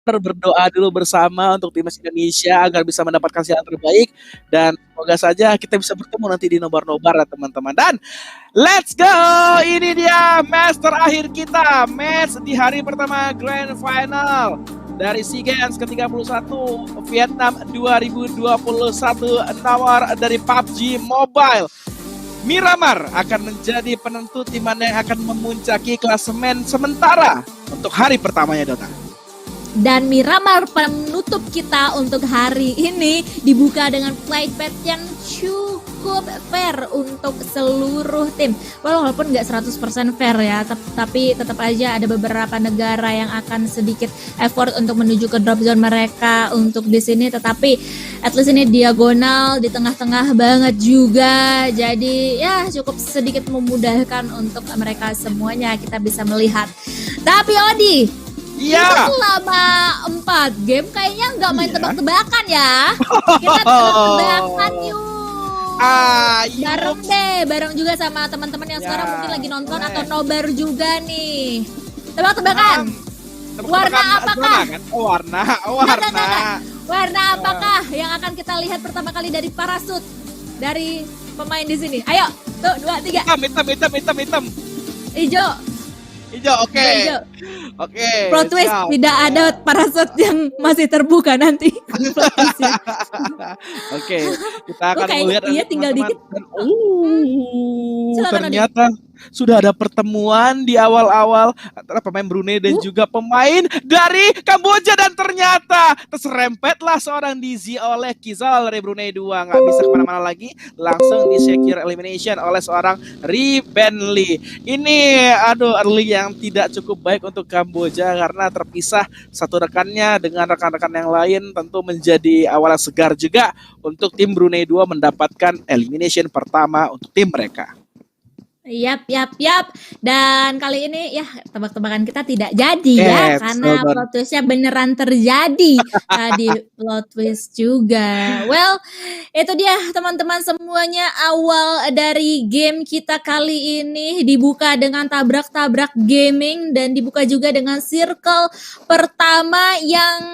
berdoa dulu bersama untuk timnas Indonesia agar bisa mendapatkan hasil yang terbaik dan semoga saja kita bisa bertemu nanti di nobar-nobar ya teman-teman. Dan let's go, ini dia match terakhir kita, match di hari pertama Grand Final dari SEA Games ke-31 Vietnam 2021 nomor dari PUBG Mobile. Miramar akan menjadi penentu tim mana yang akan memuncaki klasemen sementara untuk hari pertamanya, Dota. Dan Miramar penutup kita untuk hari ini dibuka dengan flightpath yang cukup fair untuk seluruh tim. Walaupun nggak 100% fair ya, tapi tetap aja ada beberapa negara yang akan sedikit effort untuk menuju ke drop zone mereka untuk di sini. Tetapi at least ini diagonal di tengah-tengah banget juga. Jadi ya cukup sedikit memudahkan untuk mereka semuanya, kita bisa melihat. Tapi Odi, iya. Itu selama 4 game kayaknya nggak main tebak-tebakan ya. Kita tebak-tebakan yuk. Bareng juga sama teman-teman yang sekarang mungkin lagi nonton atau nobar juga nih. Tebak-tebakan. Warna apakah? Warna apakah yang akan kita lihat pertama kali dari parasut dari pemain di sini? Ayo, tuh 2, 3. Hitam. Hijau, oke. Plot twist, tidak ada parasut yang masih terbuka nanti. Oke, kita akan melihat iya tinggal dikit. Ternyata sudah ada pertemuan di awal-awal antara pemain Brunei dan juga pemain dari Kamboja, dan ternyata terserempetlah seorang Dizzy oleh Kizal dari Brunei 2. Nggak bisa kemana-mana lagi, langsung di secure elimination oleh seorang Riben Lee. Ini early yang tidak cukup baik untuk Kamboja karena terpisah satu rekannya dengan rekan-rekan yang lain, tentu menjadi awal segar juga untuk tim Brunei 2 mendapatkan elimination pertama untuk tim mereka. Yap. Dan kali ini ya tebak-tebakan kita tidak jadi ya, karena plot twistnya beneran terjadi. Tadi plot twist juga. Well, itu dia teman-teman semuanya, awal dari game kita kali ini dibuka dengan tabrak-tabrak gaming dan dibuka juga dengan circle pertama yang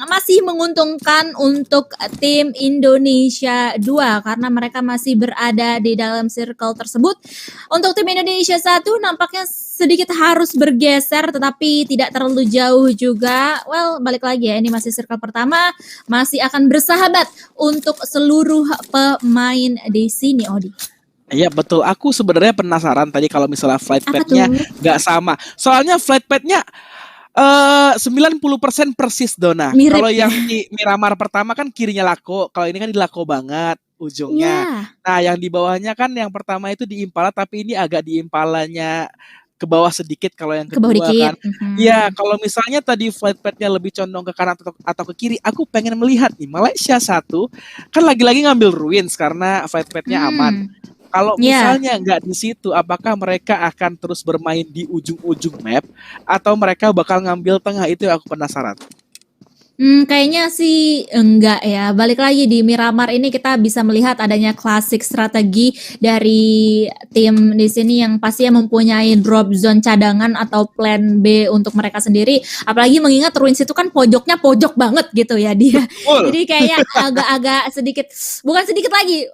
masih menguntungkan untuk tim Indonesia 2 karena mereka masih berada di dalam circle tersebut. Untuk tim Indonesia 1 nampaknya sedikit harus bergeser tetapi tidak terlalu jauh juga. Well, balik lagi ya, ini masih circle pertama, masih akan bersahabat untuk seluruh pemain di sini, Odi. Iya betul, aku sebenarnya penasaran tadi kalau misalnya flight path-nya nggak sama. Soalnya flight path-nya 90% persis, Dona. Kalau yang di Miramar pertama kan kirinya Lako, kalau ini kan di Lako banget ujungnya. Nah, yang di bawahnya kan yang pertama itu di Impala, tapi ini agak di Impalanya ke bawah sedikit kalau yang kedua kan. Iya, kalau misalnya tadi flight path-nya lebih condong ke kanan atau ke kiri, aku pengen melihat nih Malaysia 1 kan lagi-lagi ngambil ruins karena flight path-nya aman. Kalau misalnya nggak di situ, apakah mereka akan terus bermain di ujung-ujung map atau mereka bakal ngambil tengah? Itu yang aku penasaran. Kayaknya sih enggak ya. Balik lagi di Miramar ini kita bisa melihat adanya klasik strategi dari tim di sini yang pastinya mempunyai drop zone cadangan atau plan B untuk mereka sendiri. Apalagi mengingat ruins itu kan pojoknya pojok banget gitu ya dia. Jadi kayaknya agak-agak sedikit, bukan sedikit lagi,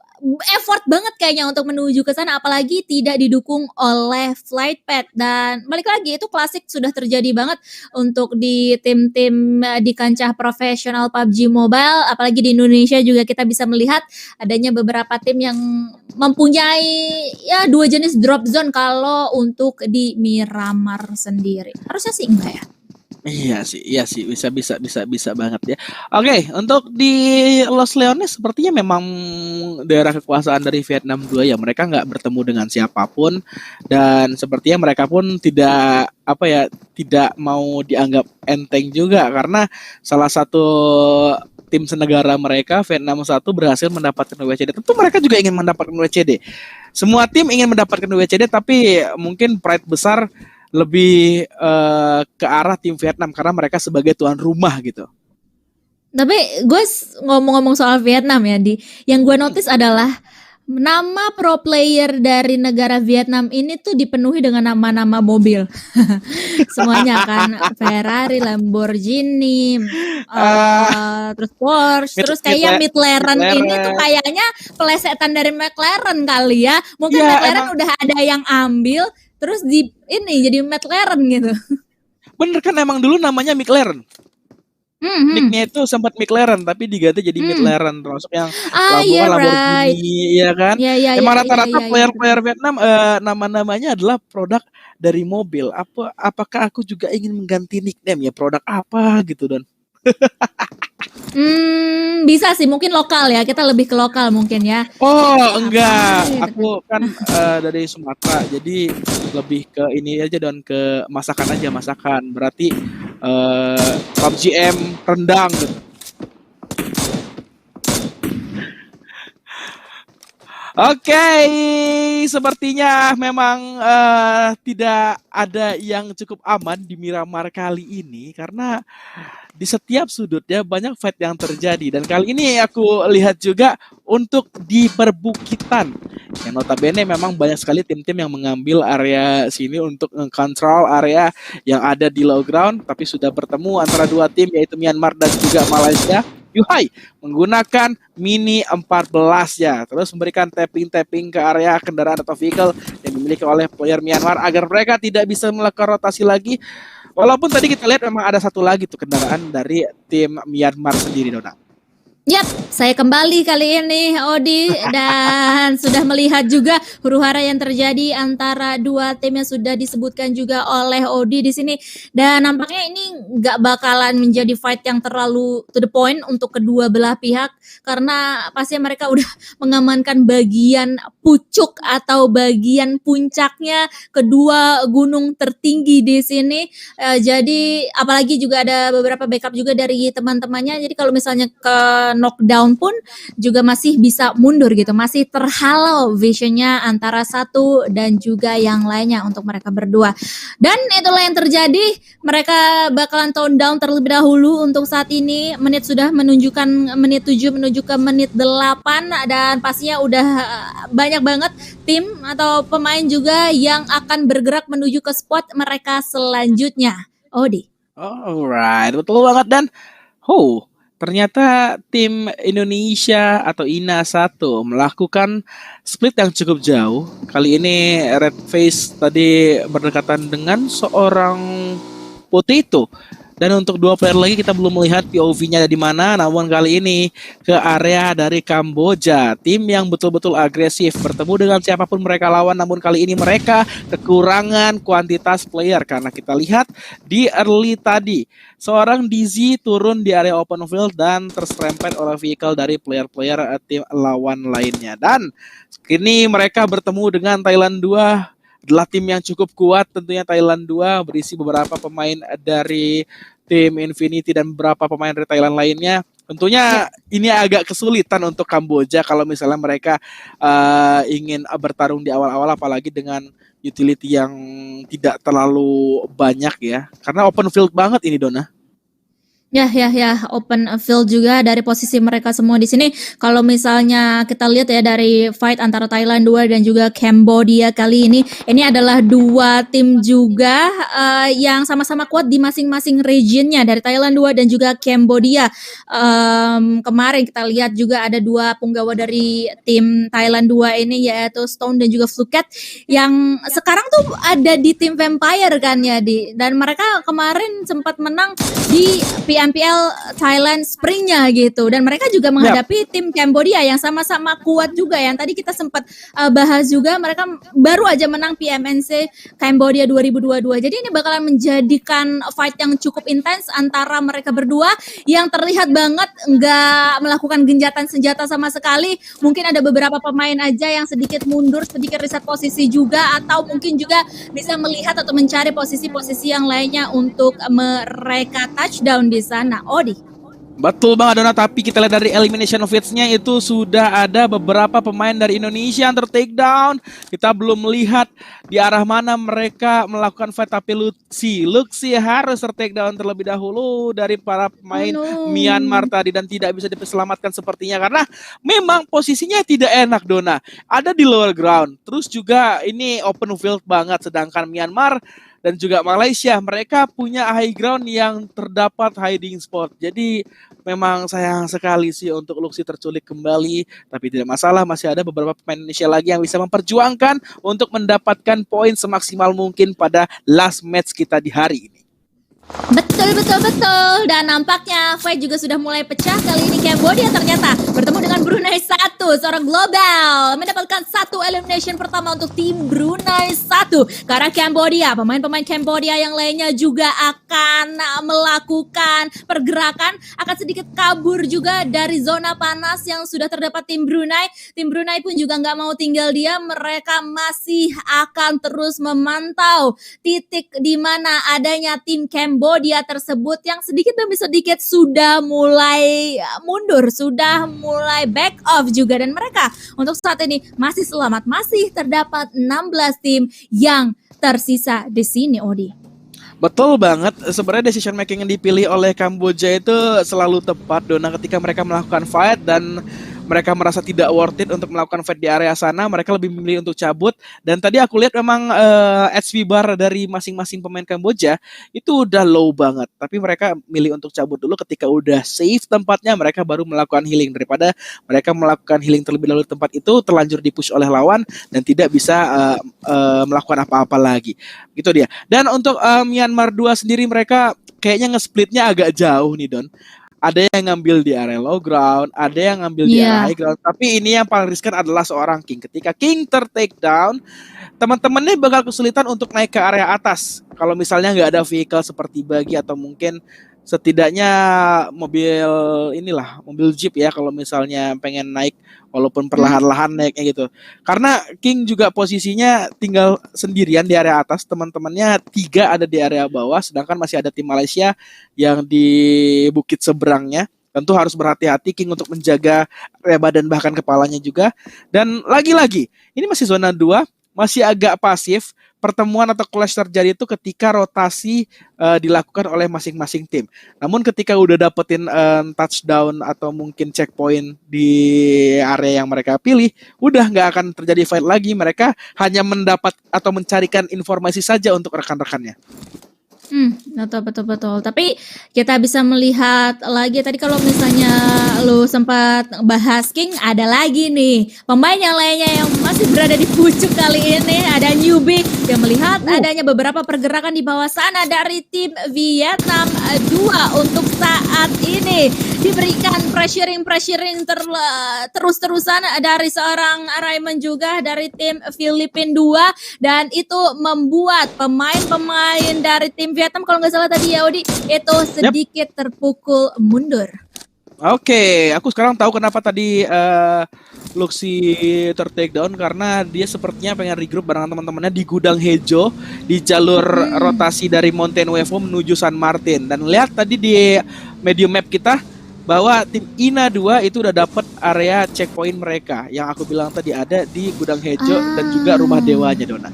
effort banget kayaknya untuk menuju ke sana, apalagi tidak didukung oleh flight path. Dan balik lagi itu klasik sudah terjadi banget untuk di tim-tim di kancah profesional PUBG Mobile, apalagi di Indonesia juga kita bisa melihat adanya beberapa tim yang mempunyai ya 2 jenis drop zone kalau untuk di Miramar sendiri. Harusnya sih enggak ya. Iya sih, bisa banget ya. Oke, untuk di Los Leones sepertinya memang daerah kekuasaan dari Vietnam 2 ya. Mereka nggak bertemu dengan siapapun dan sepertinya mereka pun tidak mau dianggap enteng juga karena salah satu tim senegara mereka, Vietnam 1, berhasil mendapatkan WCD. Tentu mereka juga ingin mendapatkan WCD. Semua tim ingin mendapatkan WCD, tapi mungkin pride besar lebih ke arah tim Vietnam karena mereka sebagai tuan rumah gitu. Tapi gue ngomong-ngomong soal Vietnam ya, yang gue notice adalah Nama pro player dari negara Vietnam ini tuh dipenuhi dengan nama-nama mobil. Semuanya kan, Ferrari, Lamborghini, terus Porsche, terus kayaknya McLaren ini tuh kayaknya plesetan dari McLaren kali ya. Mungkin McLaren udah ada yang ambil, terus jadi McLaren gitu. Bener kan, emang dulu namanya McLaren. Nicknya itu sempat McLaren tapi diganti jadi McLaren, termasuk yang Lamborghini, ya kan? Emang rata-rata player-player Vietnam nama-namanya adalah produk dari mobil. Apakah aku juga ingin mengganti nickname ya, produk apa gitu, Don? Bisa sih, mungkin lokal ya, kita lebih ke lokal mungkin ya. Oh enggak, aku kan dari Sumatera, jadi lebih ke ini aja, Don, ke masakan aja, masakan. Berarti PUBG M rendang gitu. Oke, sepertinya memang tidak ada yang cukup aman di Miramar kali ini karena di setiap sudutnya banyak fight yang terjadi, dan kali ini aku lihat juga untuk di perbukitan yang notabene memang banyak sekali tim-tim yang mengambil area sini untuk mengkontrol area yang ada di low ground, tapi sudah bertemu antara dua tim yaitu Myanmar dan juga Malaysia. Yuhai menggunakan Mini 14 ya, terus memberikan tapping ke area kendaraan atau vehicle yang dimiliki oleh player Myanmar agar mereka tidak bisa melakukan rotasi lagi. Walaupun tadi kita lihat memang ada satu lagi tuh kendaraan dari tim Myanmar sendiri, Dona. Yap, saya kembali kali ini, Odi, dan sudah melihat juga huru-hara yang terjadi antara dua tim yang sudah disebutkan juga oleh Odi di sini. Dan nampaknya ini nggak bakalan menjadi fight yang terlalu to the point untuk kedua belah pihak, karena pasti mereka udah mengamankan bagian pucuk atau bagian puncaknya kedua gunung tertinggi di sini. Jadi apalagi juga ada beberapa backup juga dari teman-temannya. Jadi kalau misalnya ke knockdown pun juga masih bisa mundur gitu, masih terhalau visionnya antara satu dan juga yang lainnya untuk mereka berdua. Dan itulah yang terjadi, mereka bakalan tone down terlebih dahulu untuk saat ini. Menit sudah menunjukkan menit 7 menuju ke menit 8, dan pastinya udah banyak banget tim atau pemain juga yang akan bergerak menuju ke spot mereka selanjutnya. Odi. Alright, betul banget. Dan ternyata tim Indonesia atau INA 1 melakukan split yang cukup jauh. Kali ini Red Face tadi berdekatan dengan seorang Potato. Dan untuk dua player lagi kita belum melihat POV-nya ada di mana. Namun kali ini ke area dari Kamboja, tim yang betul-betul agresif bertemu dengan siapapun mereka lawan. Namun kali ini mereka kekurangan kuantitas player karena kita lihat di early tadi seorang Dizzy turun di area open field dan terserempet oleh vehicle dari player-player tim lawan lainnya. Dan kini mereka bertemu dengan Thailand 2. Adalah tim yang cukup kuat tentunya. Thailand 2 berisi beberapa pemain dari tim Infinity dan beberapa pemain dari Thailand lainnya. Tentunya ini agak kesulitan untuk Kamboja kalau misalnya mereka ingin bertarung di awal-awal, apalagi dengan utility yang tidak terlalu banyak ya. Karena open field banget ini, Dona. Ya, open field juga dari posisi mereka semua di sini. Kalau misalnya kita lihat ya dari fight antara Thailand 2 dan juga Cambodia kali ini adalah dua tim juga yang sama-sama kuat di masing-masing regionnya, dari Thailand 2 dan juga Cambodia. Kemarin kita lihat juga ada dua punggawa dari tim Thailand 2 ini, yaitu Stone dan juga Fluket, yang sekarang tuh ada di tim Vampire kan ya, dan mereka kemarin sempat menang di PMPL Thailand Spring-nya gitu, dan mereka juga menghadapi tim Cambodia yang sama-sama kuat juga, yang tadi kita sempat bahas juga, mereka baru aja menang PMNC Cambodia 2022. Jadi ini bakalan menjadikan fight yang cukup intens antara mereka berdua, yang terlihat banget nggak melakukan genjatan senjata sama sekali. Mungkin ada beberapa pemain aja yang sedikit mundur, sedikit reset posisi juga, atau mungkin juga bisa melihat atau mencari posisi-posisi yang lainnya untuk mereka touchdown di sana. Odi. Betul banget Dona, tapi kita lihat dari elimination feeds-nya itu sudah ada beberapa pemain dari Indonesia yang ter-take down. Kita belum melihat di arah mana mereka melakukan fight, tapi Luxi harus ter-take down terlebih dahulu dari para pemain Myanmar tadi dan tidak bisa diselamatkan sepertinya karena memang posisinya tidak enak Dona. Ada di lower ground, terus juga ini open field banget, sedangkan Myanmar dan juga Malaysia mereka punya high ground yang terdapat hiding spot. Jadi memang sayang sekali sih untuk Luxi terculik kembali, tapi tidak masalah, masih ada beberapa pemain Indonesia lagi yang bisa memperjuangkan untuk mendapatkan poin semaksimal mungkin pada last match kita di hari ini. Betul. Dan nampaknya fight juga sudah mulai pecah. Kali ini Cambodia ternyata bertemu dengan Brunei 1, seorang global mendapatkan satu elimination pertama untuk tim Brunei 1. Karena Cambodia, pemain-pemain Cambodia yang lainnya juga akan melakukan pergerakan, akan sedikit kabur juga dari zona panas yang sudah terdapat tim Brunei. Tim Brunei pun juga nggak mau tinggal diam, mereka masih akan terus memantau titik di mana adanya tim Cambodia tersebut yang sedikit demi sedikit sudah mulai mundur, sudah mulai back off juga, dan mereka untuk saat ini masih selamat, masih terdapat 16 tim yang tersisa di sini, Odi. Betul banget, sebenarnya decision making yang dipilih oleh Kamboja itu selalu tepat Dona, ketika mereka melakukan fight dan mereka merasa tidak worth it untuk melakukan fight di area sana, mereka lebih memilih untuk cabut. Dan tadi aku lihat memang HP bar dari masing-masing pemain Kamboja itu udah low banget, tapi mereka milih untuk cabut dulu. Ketika udah safe tempatnya, mereka baru melakukan healing, daripada mereka melakukan healing terlebih dahulu di tempat itu, terlanjur dipush oleh lawan dan tidak bisa melakukan apa-apa lagi. Gitu dia. Dan untuk Myanmar 2 sendiri, mereka kayaknya nge-splitnya agak jauh nih Don. Ada yang ngambil di area low ground, ada yang ngambil di area high ground. Tapi ini yang paling riskan adalah seorang King. Ketika King ter-take down, teman-temannya bakal kesulitan untuk naik ke area atas. Kalau misalnya nggak ada vehicle seperti buggy atau mungkin setidaknya mobil jeep ya, kalau misalnya pengen naik walaupun perlahan-lahan naiknya gitu. Karena King juga posisinya tinggal sendirian di area atas, teman-temannya 3 ada di area bawah, sedangkan masih ada tim Malaysia yang di bukit seberangnya. Tentu harus berhati-hati King untuk menjaga area badan bahkan kepalanya juga. Dan lagi-lagi, ini masih zona 2, masih agak pasif. Pertemuan atau clash terjadi itu ketika rotasi dilakukan oleh masing-masing tim. Namun ketika udah dapetin touchdown atau mungkin checkpoint di area yang mereka pilih, udah nggak akan terjadi fight lagi. Mereka hanya mendapat atau mencarikan informasi saja untuk rekan-rekannya. Betul. Tapi kita bisa melihat lagi tadi kalau misalnya lu sempat bahas King, ada lagi nih pemain yang lainnya yang masih berada di pucuk kali ini. Ada newbie yang melihat adanya beberapa pergerakan di bawah sana dari tim Vietnam 2 untuk saat ini. Diberikan pressuring terus-terusan dari seorang Raymond juga dari tim Filipina 2, dan itu membuat pemain-pemain dari tim Vietnam, kalau nggak salah tadi ya Odi, itu sedikit terpukul mundur. Oke, aku sekarang tahu kenapa tadi Luxi ter-take down, karena dia sepertinya pengen regroup bareng teman-temannya di Gudang Hejo di jalur rotasi dari Mountain Wevo menuju San Martin. Dan lihat tadi di medium map kita bahwa tim INA 2 itu udah dapat area checkpoint mereka yang aku bilang tadi ada di Gudang Hejo dan juga Rumah Dewanya, Dona.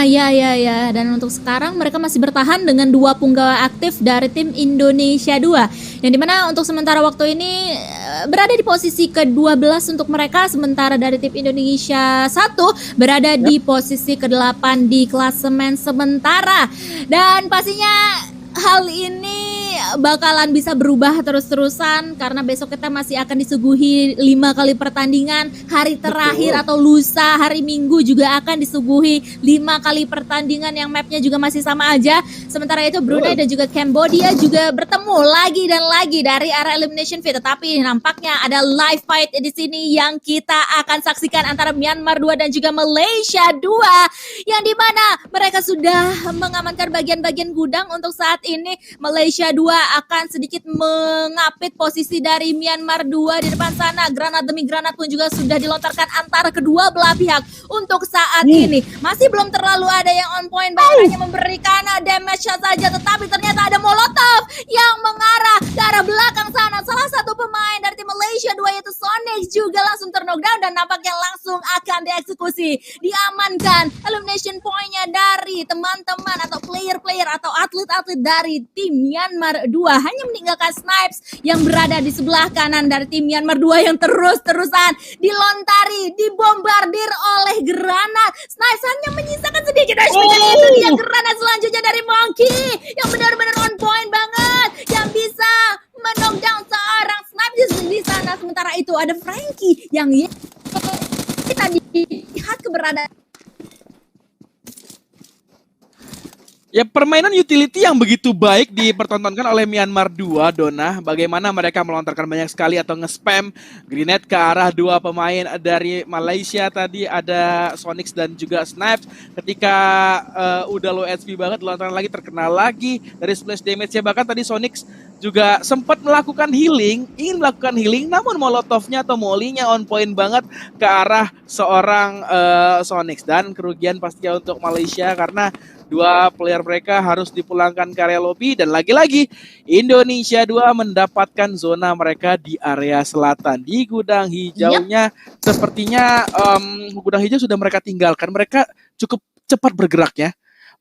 Ya. Dan untuk sekarang mereka masih bertahan dengan 2 punggawa aktif dari tim Indonesia 2. Yang dimana untuk sementara waktu ini berada di posisi ke-12 untuk mereka. Sementara dari tim Indonesia 1 berada di posisi ke-8 di klasemen sementara. Dan pastinya hal ini bakalan bisa berubah terus-terusan karena besok kita masih akan disuguhi 5 kali pertandingan. Hari terakhir atau lusa hari Minggu juga akan disuguhi 5 kali pertandingan yang mapnya juga masih sama aja. Sementara itu Brunei dan juga Cambodia juga bertemu lagi dan lagi dari area elimination fit. Tetapi nampaknya ada live fight di sini yang kita akan saksikan antara Myanmar 2 dan juga Malaysia 2, yang dimana mereka sudah mengamankan bagian-bagian gudang. Untuk saat ini Malaysia 2 akan sedikit mengapit posisi dari Myanmar 2 di depan sana. Granat demi granat pun juga sudah dilontarkan antara kedua belah pihak. Untuk saat ini masih belum terlalu ada yang on point, bahkan hanya memberikan damage shot saja, tetapi ternyata ada molotov yang mengarah ke arah belakang sana. Salah satu pemain dari tim Malaysia 2 yaitu Sonic juga langsung knockdown dan nampaknya langsung akan dieksekusi. Diamankan elimination point-nya dari teman-teman atau player-player atau atlet-atlet dari tim Myanmar 2. Hanya meninggalkan Snipes yang berada di sebelah kanan dari tim Myanmar 2 yang terus-terusan dilontari, dibombardir oleh granat. Snipes hanya menyisakan sedikit HP dan itu dia granat selanjutnya dari Monkey yang benar-benar on point banget, yang bisa men-knockdown seorang Snipes di sana. Sementara itu ada Frankie yang kita lihat keberadaan. Ya, permainan utility yang begitu baik dipertontonkan oleh Myanmar 2, Dona. Bagaimana mereka melontarkan banyak sekali atau nge-spam grenade ke arah dua pemain dari Malaysia tadi, ada Sonics dan juga Snipes. Ketika udah low HP banget, lontaran lagi terkena lagi dari splash damage-nya. Bahkan tadi Sonics juga sempat melakukan healing, ingin melakukan healing, namun molotovnya atau molly-nya on point banget ke arah seorang Sonics. Dan kerugian pastinya untuk Malaysia karena dua player mereka harus dipulangkan ke area lobby. Dan lagi-lagi Indonesia 2 mendapatkan zona mereka di area selatan. Di gudang hijaunya sepertinya gudang hijau sudah mereka tinggalkan. Mereka cukup cepat bergeraknya.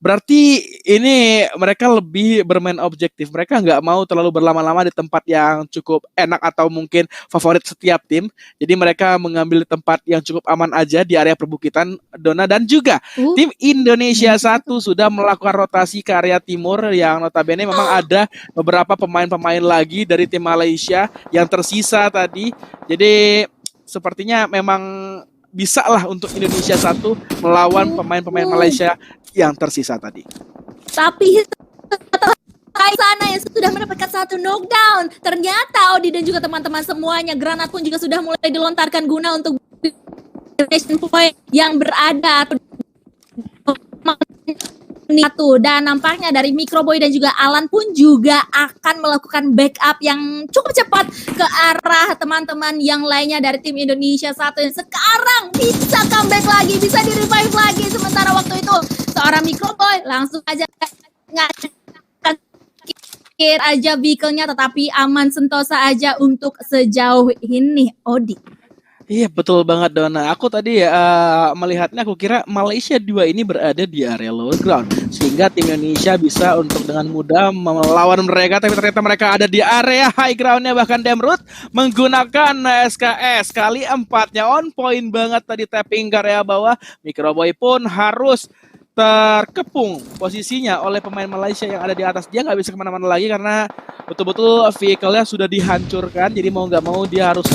Berarti ini mereka lebih bermain objektif. Mereka nggak mau terlalu berlama-lama di tempat yang cukup enak atau mungkin favorit setiap tim. Jadi mereka mengambil tempat yang cukup aman aja di area perbukitan, Dona. Dan juga tim Indonesia 1 sudah melakukan rotasi ke area timur yang notabene memang ada beberapa pemain-pemain lagi dari tim Malaysia yang tersisa tadi. Jadi sepertinya memang bisa lah untuk Indonesia 1 melawan pemain-pemain Malaysia yang tersisa tadi. Tapi sana yang sudah mendapatkan satu knockdown, ternyata Odi dan juga teman-teman semuanya, granat pun juga sudah mulai dilontarkan guna untuk point yang berada dan nampaknya dari Microboy dan juga Alan pun juga akan melakukan backup yang cukup cepat ke arah teman-teman yang lainnya dari tim Indonesia 1 yang sekarang bisa comeback lagi, bisa di-revive lagi. Sementara waktu itu seorang Microboy langsung aja ngakir aja vehicle-nya, tetapi aman sentosa aja untuk sejauh ini, Odi. Iya, betul banget, Dona. Aku tadi melihatnya, aku kira Malaysia 2 ini berada di area lower ground, sehingga tim Indonesia bisa untuk dengan mudah melawan mereka, tapi ternyata mereka ada di area high ground-nya. Bahkan Demrut menggunakan SKS kali 4-nya on point banget tadi, tapping ke area bawah. Microboy pun harus terkepung posisinya oleh pemain Malaysia yang ada di atas. Dia nggak bisa kemana-mana lagi karena betul-betul vehicle-nya sudah dihancurkan. Jadi mau nggak mau dia harus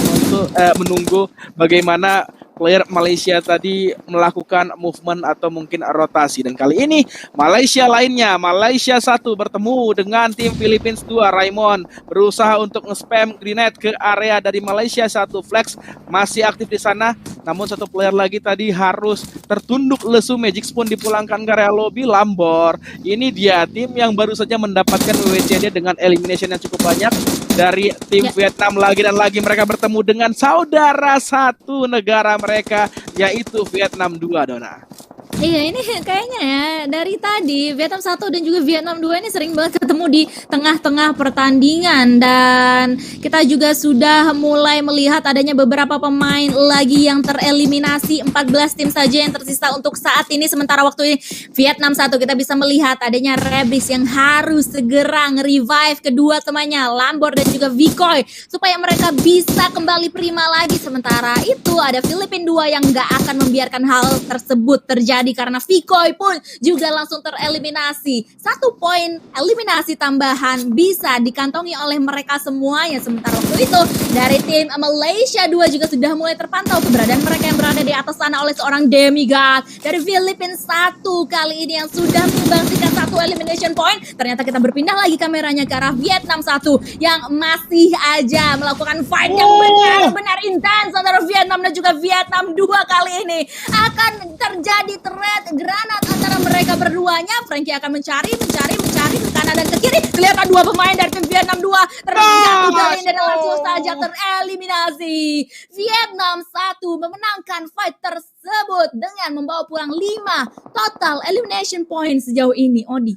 menunggu bagaimana player Malaysia tadi melakukan movement atau mungkin rotasi. Dan kali ini Malaysia lainnya, Malaysia 1 bertemu dengan tim Philippines 2. Raymond berusaha untuk nge-spam grenade ke area dari Malaysia 1. Flex masih aktif di sana, namun satu player lagi tadi harus tertunduk lesu. Magic Spoon dipulangkan ke area lobby. Lambor, ini dia tim yang baru saja mendapatkan WWC-nya dengan elimination yang cukup banyak dari tim Vietnam. Lagi dan lagi mereka bertemu dengan saudara satu negara mereka, yaitu Vietnam 2, Dona. Iya, ini kayaknya ya dari tadi Vietnam 1 dan juga Vietnam 2 ini sering banget ketemu di tengah-tengah pertandingan, dan kita juga sudah mulai melihat adanya beberapa pemain lagi yang tereliminasi. 14 tim saja yang tersisa untuk saat ini. Sementara waktu ini Vietnam 1 kita bisa melihat adanya Rebis yang harus segera nge-revive kedua temannya, Lambor dan juga Vikoy, supaya mereka bisa kembali prima lagi. Sementara itu ada Filipina 2 yang gak akan membiarkan hal tersebut terjadi karena Vikoy pun juga langsung tereliminasi. 1 poin eliminasi tambahan bisa dikantongi oleh mereka semuanya. Sementara waktu itu dari tim Malaysia 2 juga sudah mulai terpantau keberadaan mereka yang berada di atas sana oleh seorang demigod dari Filipina 1 kali ini yang sudah menyumbangsikan 1 elimination point. Ternyata kita berpindah lagi kameranya ke arah Vietnam 1 yang masih aja melakukan fight yang benar-benar intens antara Vietnam dan juga Vietnam 2 kali ini. Akan terjadi granat antara mereka berduanya. Frankie akan mencari ke kanan dan ke kiri. Kelihatan dua pemain dari tim Vietnam 2 terjatuh kali ini dan langsung saja tereliminasi. Vietnam 1 memenangkan fight tersebut dengan membawa pulang 5 total elimination points sejauh ini, Odi.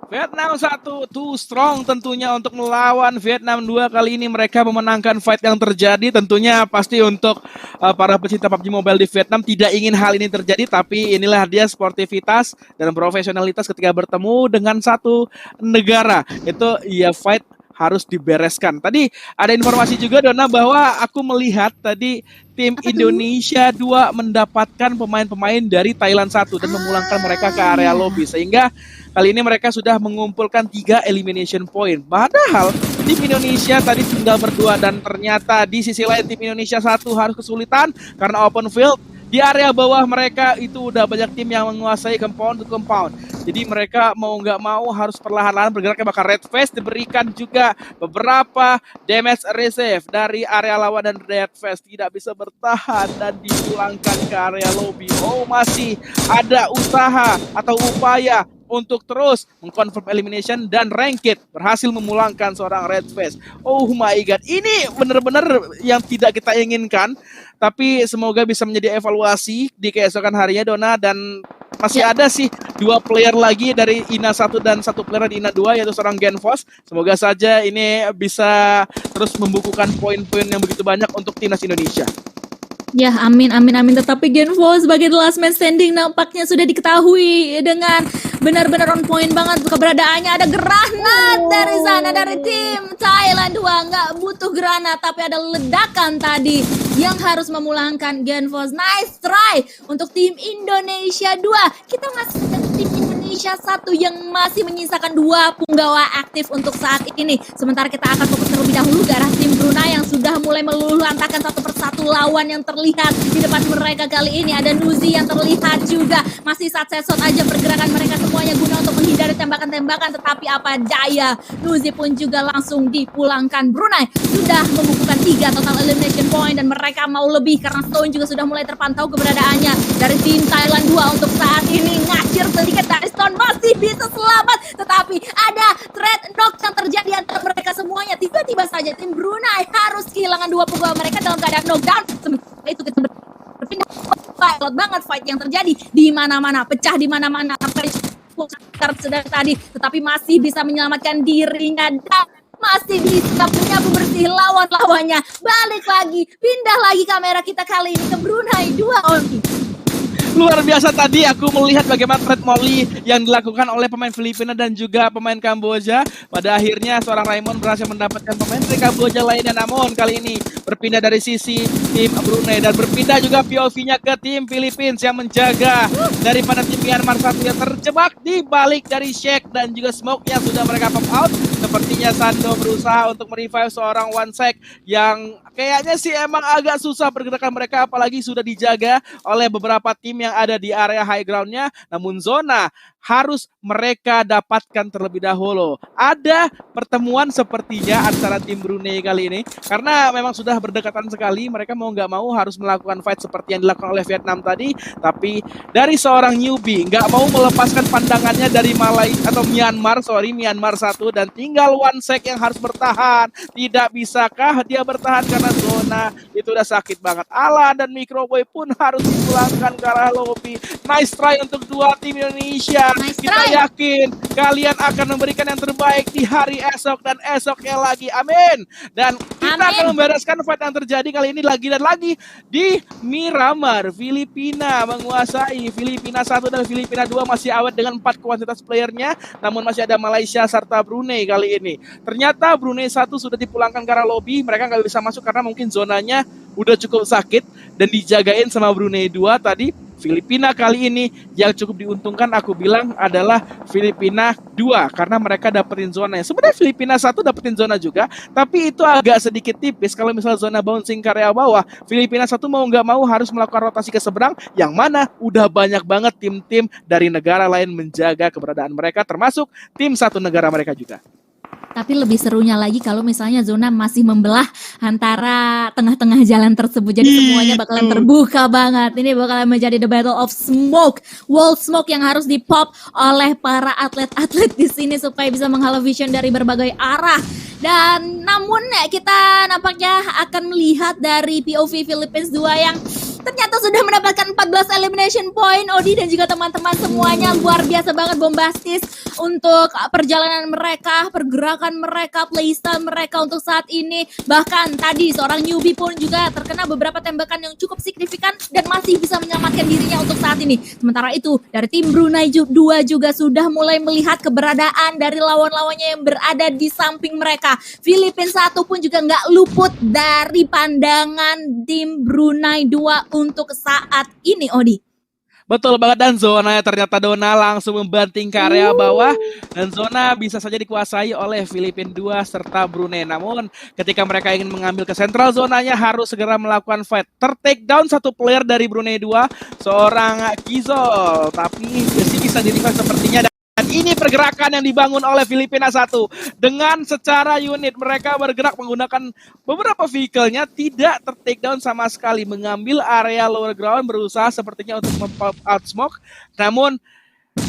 Vietnam 1 too strong tentunya untuk melawan Vietnam 2. Kali ini mereka memenangkan fight yang terjadi. Tentunya pasti untuk para pecinta PUBG Mobile di Vietnam tidak ingin hal ini terjadi, tapi inilah dia sportivitas dan profesionalitas ketika bertemu dengan satu negara. Itu ya fight harus dibereskan. Tadi ada informasi juga Dona bahwa aku melihat tadi tim Indonesia 2 mendapatkan pemain-pemain dari Thailand 1 dan memulangkan mereka ke area lobby, sehingga kali ini mereka sudah mengumpulkan 3 elimination point. Padahal tim Indonesia tadi tinggal berdua dan ternyata di sisi lain tim Indonesia 1 harus kesulitan karena open field. Di area bawah mereka itu udah banyak tim yang menguasai compound to compound. Jadi mereka mau nggak mau harus perlahan-lahan bergeraknya, bakal Red Face diberikan juga beberapa damage receive dari area lawan dan Red Face tidak bisa bertahan dan dipulangkan ke area lobby. Oh, masih ada usaha atau upaya untuk terus mengconfirm elimination dan Ranked berhasil memulangkan seorang Red Face. Oh my god, ini benar-benar yang tidak kita inginkan, tapi semoga bisa menjadi evaluasi di keesokan harinya Dona. Dan masih ada sih 2 player lagi dari INA 1 dan 1 player di INA 2 yaitu seorang Genfos. Semoga saja ini bisa terus membukukan poin-poin yang begitu banyak untuk timnas Indonesia. Ya, amin, amin, amin. Tetapi Genvo sebagai the last man standing nampaknya sudah diketahui dengan benar-benar on point banget keberadaannya. Ada granat dari sana, dari tim Thailand 2. Nggak butuh granat, tapi ada ledakan tadi yang harus memulangkan Genvo. Nice try untuk tim Indonesia 2. Kita masih ada tim Indonesia 1 yang masih menyisakan 2 punggawa aktif untuk saat ini. Sementara kita akan fokus terlebih dahulu ke arah tim Brunei yang sudah mulai meluluh lantakan satu persatu lawan yang terlihat di depan mereka kali ini. Ada Nuzi yang terlihat juga masih sat-sesot aja pergerakan mereka semuanya guna untuk menghindari tembakan-tembakan, tetapi apa daya, Nuzi pun juga langsung dipulangkan. Brunei sudah membukukan 3 total elimination point dan mereka mau lebih karena Stone juga sudah mulai terpantau keberadaannya dari tim Thailand 2 untuk saat ini. Ngacir sedikit dari Stone, masih bisa selamat, tetapi ada threat knock yang terjadi antara mereka semuanya. Tiba-tiba saja tim Brunei harus kehilangan 2 punggawa mereka dalam keadaan knockdown. Sementara itu kita berpindah banget fight yang terjadi di mana-mana, pecah di mana-mana sampai sedang tadi, tetapi masih bisa menyelamatkan dirinya dan masih bisa menyapu bersih lawan-lawannya. Balik lagi, pindah lagi kamera kita kali ini ke Brunei 2 only. Luar biasa tadi aku melihat bagaimana threat molly yang dilakukan oleh pemain Filipina dan juga pemain Kamboja. Pada akhirnya seorang Raymond berhasil mendapatkan pemain dari Kamboja lainnya, namun kali ini berpindah dari sisi tim Brunei dan berpindah juga POV-nya ke tim Philippines yang menjaga daripada tim Myanmar 1 yang terjebak di balik dari Shake dan juga Smoke yang sudah mereka pop out. Sepertinya Sando berusaha untuk merevive seorang OneSec yang kayaknya sih emang agak susah pergerakan mereka, apalagi sudah dijaga oleh beberapa tim yang ada di area high ground-nya. Namun zona harus mereka dapatkan terlebih dahulu. Ada pertemuan sepertinya antara tim Brunei kali ini, karena memang sudah berdekatan sekali. Mereka mau nggak mau harus melakukan fight seperti yang dilakukan oleh Vietnam tadi, tapi dari seorang newbie nggak mau melepaskan pandangannya dari Myanmar 1, dan tinggal OneSec yang harus bertahan. Tidak bisakah dia bertahan karena zona itu udah sakit banget. Alan dan Microboy pun harus dipulangkan ke arah lobby. Nice try untuk 2 tim Indonesia. Nice Kita try. yakin kalian akan memberikan yang terbaik di hari esok dan esoknya lagi. Amin. Dan kita akan membereskan fight yang terjadi kali ini lagi dan lagi di Miramar. Filipina menguasai. Filipina 1 dan Filipina 2 masih awet dengan 4 kuantitas playernya, namun masih ada Malaysia serta Brunei kali ini. Ternyata Brunei 1 sudah dipulangkan ke arah lobby. Mereka nggak bisa masuk karena mungkin zonanya udah cukup sakit dan dijagain sama Brunei 2 tadi. Filipina kali ini yang cukup diuntungkan aku bilang adalah Filipina 2 karena mereka dapetin zona. Sebenarnya Filipina 1 dapetin zona juga, tapi itu agak sedikit tipis. Kalau misal zona bouncing ke area bawah, Filipina 1 mau nggak mau harus melakukan rotasi ke seberang, yang mana udah banyak banget tim-tim dari negara lain menjaga keberadaan mereka, termasuk tim satu negara mereka juga. Tapi lebih serunya lagi kalau misalnya zona masih membelah antara tengah-tengah jalan tersebut. Jadi semuanya bakalan terbuka banget. Ini bakalan menjadi the battle of smoke. Wall smoke yang harus dipop oleh para atlet-atlet di sini supaya bisa menghalau vision dari berbagai arah. Dan namun kita nampaknya akan melihat dari POV Philippines 2 yang ternyata sudah mendapatkan 14 elimination point. Odi dan juga teman-teman semuanya luar biasa banget, bombastis untuk perjalanan mereka, pergerakan mereka, playstyle mereka untuk saat ini. Bahkan tadi seorang newbie pun juga terkena beberapa tembakan yang cukup signifikan dan masih bisa menyelamatkan dirinya untuk saat ini. Sementara itu dari tim Brunei 2 juga sudah mulai melihat keberadaan dari lawan-lawannya yang berada di samping mereka. Filipina 1 pun juga nggak luput dari pandangan tim Brunei 2 untuk saat ini, Odi. Betul banget, dan zona ternyata Dona langsung membanting ke area bawah, dan zona bisa saja dikuasai oleh Filipina 2 serta Brunei. Namun ketika mereka ingin mengambil ke sentral zonanya harus segera melakukan fight. Ter-take down satu player dari Brunei 2, seorang Kizol, tapi masih bisa di-revive sepertinya. Dan ini pergerakan yang dibangun oleh Filipina 1. Dengan secara unit mereka bergerak menggunakan beberapa vehicle-nya, tidak ter-take down sama sekali. Mengambil area lower ground, berusaha sepertinya untuk mem-pop out smoke. Namun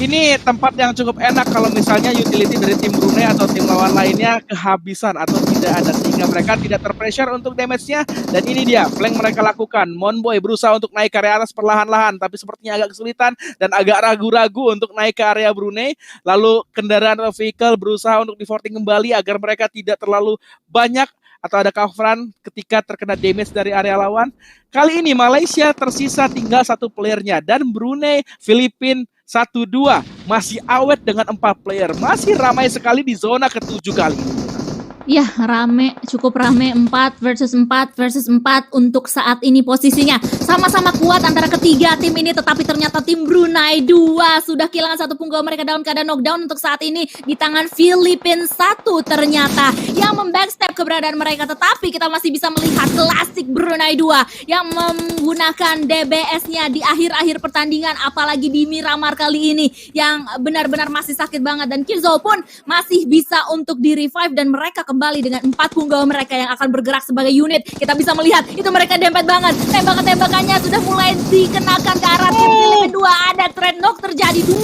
ini tempat yang cukup enak kalau misalnya utility dari tim Brunei atau tim lawan lainnya kehabisan atau tidak ada, sehingga mereka tidak terpressure untuk damage-nya. Dan ini dia flank mereka lakukan. Monboy berusaha untuk naik ke area atas perlahan-lahan, tapi sepertinya agak kesulitan dan agak ragu-ragu untuk naik ke area Brunei. Lalu kendaraan atau vehicle berusaha untuk di-forting kembali agar mereka tidak terlalu banyak atau ada coveran ketika terkena damage dari area lawan. Kali ini Malaysia tersisa tinggal satu playernya, dan Brunei Filipina 1-2 masih awet dengan 4 player. Masih ramai sekali di zona ke-7 kali. Ya, rame, cukup rame, 4 versus 4 untuk saat ini posisinya. Sama-sama kuat antara ketiga tim ini, tetapi ternyata tim Brunei 2 sudah kehilangan satu punggawa mereka dalam keadaan knockdown untuk saat ini di tangan Filipina 1 ternyata yang membackstep keberadaan mereka. Tetapi kita masih bisa melihat klasik Brunei 2 yang menggunakan DBS-nya di akhir-akhir pertandingan, apalagi di Miramar kali ini yang benar-benar masih sakit banget. Dan Kizol pun masih bisa untuk di-revive dan mereka kembali dengan 4 punggawa mereka yang akan bergerak sebagai unit. Kita bisa melihat itu mereka dempet banget. Tembakan-tembakannya sudah mulai dikenakan ke arah tim Filipina 2. Ada trade knock terjadi, 2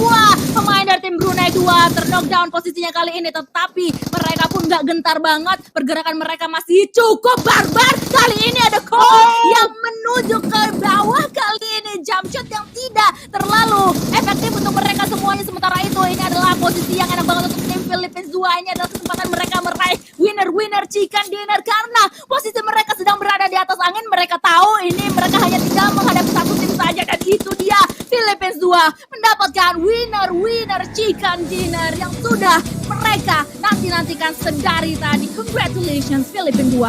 pemain dari tim Brunei 2 ter-knockdown posisinya kali ini, tetapi mereka pun gak gentar banget. Pergerakan mereka masih cukup barbar. Kali ini ada Cole yang menuju ke bawah. Kali ini jump shot yang tidak terlalu efektif untuk mereka semuanya. Sementara itu ini adalah posisi yang enak banget untuk tim Filipina 2. Ini adalah kesempatan mereka meraih winner chicken dinner karena posisi mereka sedang berada di atas angin. Mereka tahu ini mereka hanya tinggal menghadapi satu tim saja, dan itu dia Filipina 2 mendapatkan winner chicken dinner yang sudah mereka nantikan sedari tadi. Congratulations Filipina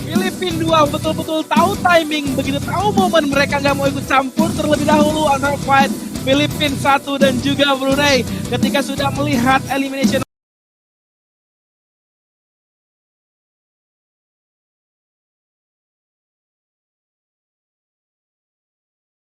2. Filipina 2 betul-betul tahu timing, begitu tahu momen mereka nggak mau ikut campur terlebih dahulu antara fight Filipina 1 dan juga Brunei. Ketika sudah melihat elimination